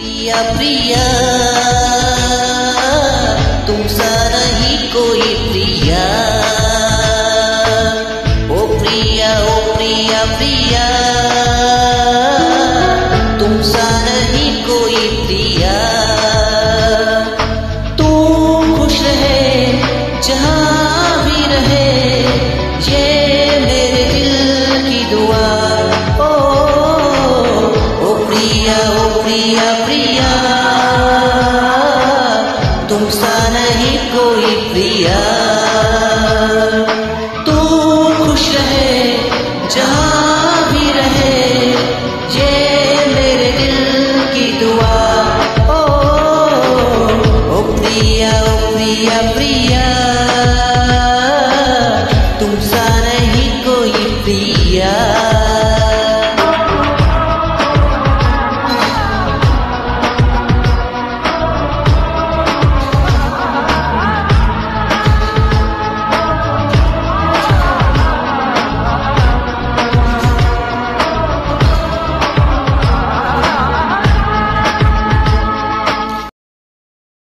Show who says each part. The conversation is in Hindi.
Speaker 1: प्रिया प्रिया तुम सा नहीं कोई प्रिया। ओ प्रिया प्रिया तुम सा नहीं कोई प्रिया। तू खुश रहे जहाँ भी रहे ये मेरे दिल की दुआ। ओ प्रिया प्रिया तुम सा नहीं कोई प्रिया। तू खुश रहे जहाँ भी रहे ये मेरे दिल की दुआ। ओ प्रिया प्रिया